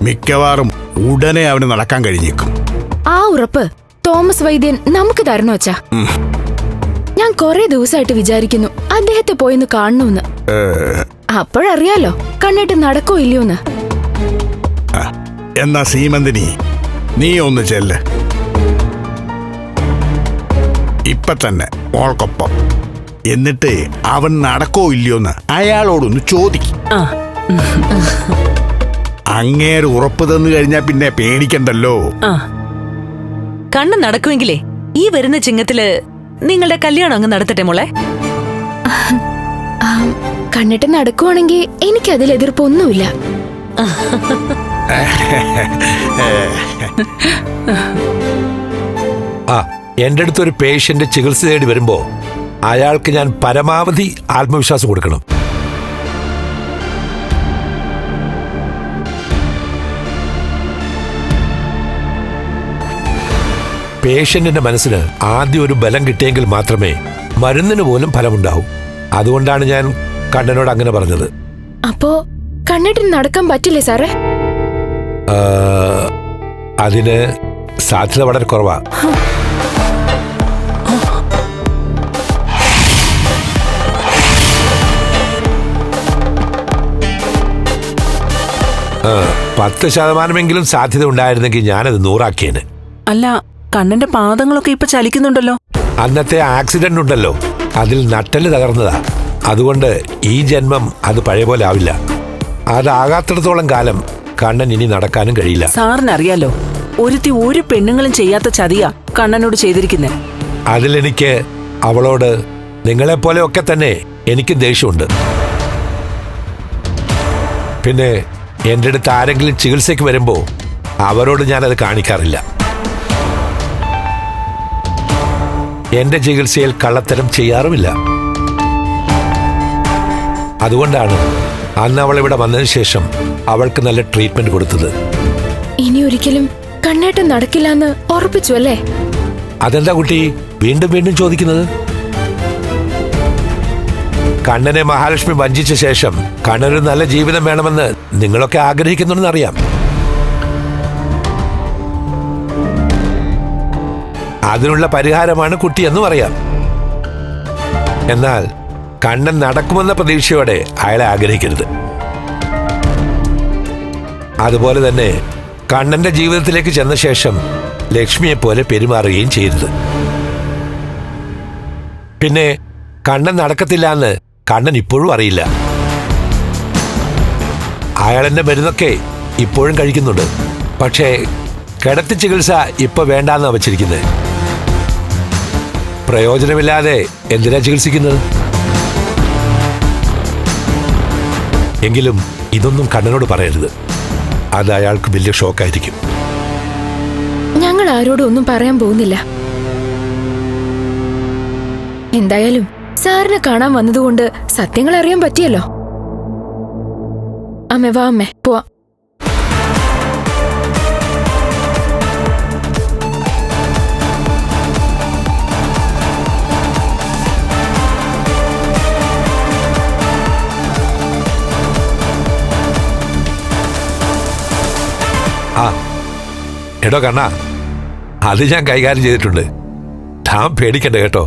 മിക്കവാറും ഉടനെ അവന് നടക്കാൻ കഴിഞ്ഞേക്കും. ആ ഉറപ്പ് തോമസ് വൈദ്യൻ നമുക്ക് തരണോ അച്ഛാ? ഞാൻ കുറെ ദിവസമായിട്ട് വിചാരിക്കുന്നു അദ്ദേഹത്തെ പോയിന്ന് കാണണമെന്ന്. അപ്പോഴറിയാലോ കണ്ണേട്ട് നടക്കോ ഇല്ലയോന്ന്. എന്നാ സീമന്തിനി, നീ ഒന്ന് ചെല്ല്. ഇപ്പൊ തന്നെ മോൾക്കൊപ്പം. എന്നിട്ട് അവൻ നടക്കോ ഇല്ലയോന്ന് അയാളോടൊന്ന് ചോദിക്കും. അങ്ങേര് ഉറപ്പ് തന്നു കഴിഞ്ഞാ പിന്നെ പേടിക്കണ്ടല്ലോ. കണ്ണൻ നടക്കുമെങ്കിലേ ഈ വരുന്ന ചിങ്ങത്തില് നിങ്ങളുടെ കല്യാണം അങ്ങ് നടത്തട്ടെ മോളെ. കണ്ണിട്ട് നടക്കുവാണെങ്കിൽ എനിക്കതിൽ എതിർപ്പൊന്നുമില്ല. എന്റെ അടുത്തൊരു പേഷ്യന്റ് ചികിത്സ തേടി വരുമ്പോ അയാൾക്ക് ഞാൻ പരമാവധി ആത്മവിശ്വാസം കൊടുക്കണം. പേഷ്യന്റിന്റെ മനസ്സിന് ആദ്യം ഒരു ബലം കിട്ടിയെങ്കിൽ മാത്രമേ മരുന്നിന് പോലും ഫലമുണ്ടാവും. അതുകൊണ്ടാണ് ഞാൻ കണ്ണനോട് അങ്ങനെ പറഞ്ഞത്. അപ്പോ കണ്ണിട്ടിന് നടക്കാൻ പറ്റില്ലേ സാറേ? അതിന് സാധ്യത വളരെ കുറവാ. ആ, 10% സാധ്യത ഉണ്ടായിരുന്നെങ്കിൽ ഞാനത് 100 ആക്കിയേന്. അല്ല, കണ്ണന്റെ പാദങ്ങളൊക്കെ ഇപ്പൊ ചലിക്കുന്നുണ്ടല്ലോ. അന്നത്തെ ആക്സിഡന്റ് ഉണ്ടല്ലോ, അതിൽ നട്ടല് തകർന്നതാ. അതുകൊണ്ട് ഈ ജന്മം അത് പഴയ പോലെ ആവില്ല. അതാകാത്തിടത്തോളം കാലം കണ്ണൻ ഇനി നടക്കാനും കഴിയില്ല. സാറിനറിയാലോ, ഒരുത്തി ഒരു പെണ്ണുങ്ങളും ചെയ്യാത്ത ചതിയാ കണ്ണനോട് ചെയ്തിരിക്കുന്നെ. അതിലെനിക്ക് അവളോട് നിങ്ങളെപ്പോലെ ഒക്കെ തന്നെ എനിക്ക് ദേഷ്യമുണ്ട്. പിന്നെ എൻ്റെ അടുത്ത് ആരെങ്കിലും ചികിത്സയ്ക്ക് വരുമ്പോ അവരോട് ഞാനത് കാണിക്കാറില്ല. എന്റെ ചികിത്സയിൽ കള്ളത്തരം ചെയ്യാറുമില്ല. അതുകൊണ്ടാണ് അന്ന് അവൾ ഇവിടെ വന്നതിന് ശേഷം അവൾക്ക് നല്ല ട്രീറ്റ്മെന്റ് കൊടുത്തത്. ഇനി ഒരിക്കലും കണ്ണേട്ടൻ നടക്കില്ലെന്ന് ഉറപ്പിച്ചു അല്ലേ? അതെന്താ കുട്ടി വീണ്ടും വീണ്ടും ചോദിക്കുന്നത്? കണ്ണനെ മഹാലക്ഷ്മി വഞ്ചിച്ച ശേഷം കണ്ണനൊരു നല്ല ജീവിതം വേണമെന്ന് നിങ്ങളൊക്കെ ആഗ്രഹിക്കുന്നുണ്ടെന്ന് അറിയാം. അതിനുള്ള പരിഹാരമാണ് കുട്ടിയെന്നും അറിയാം. എന്നാൽ കണ്ണൻ നടക്കുമെന്ന പ്രതീക്ഷയോടെ അയാളെ ആഗ്രഹിക്കരുത്. അതുപോലെ തന്നെ കണ്ണന്റെ ജീവിതത്തിലേക്ക് ചെന്ന ശേഷം ലക്ഷ്മിയെ പോലെ പെരുമാറുകയും ചെയ്യരുത്. പിന്നെ കണ്ണൻ നടക്കത്തില്ല എന്ന് കണ്ണൻ ഇപ്പോഴും അറിയില്ല. അയാളെന്റെ മരുന്നൊക്കെ ഇപ്പോഴും കഴിക്കുന്നുണ്ട്. പക്ഷേ കിടത്തി ചികിത്സ ഇപ്പൊ വേണ്ടാന്ന് വച്ചിരിക്കുന്നത്. പ്രയോജനമില്ലാതെ എന്തിനാ ചികിത്സിക്കുന്നത്? എങ്കിലും ഇതൊന്നും കണ്ണനോട് പറയരുത്. അത് അയാൾക്ക് വലിയ ഷോക്കായിരിക്കും. ഞങ്ങൾ ആരോടും ഒന്നും പറയാൻ പോകുന്നില്ല. എന്തായാലും സാറിനെ കാണാൻ വന്നതുകൊണ്ട് സത്യങ്ങൾ അറിയാൻ പറ്റിയല്ലോ. അമ്മേ വാ, അമ്മേ പോവാ. എടോ കണ്ണാ, അത് ഞാൻ കൈകാര്യം ചെയ്തിട്ടുണ്ട്. താൻ പേടിക്കണ്ട കേട്ടോ.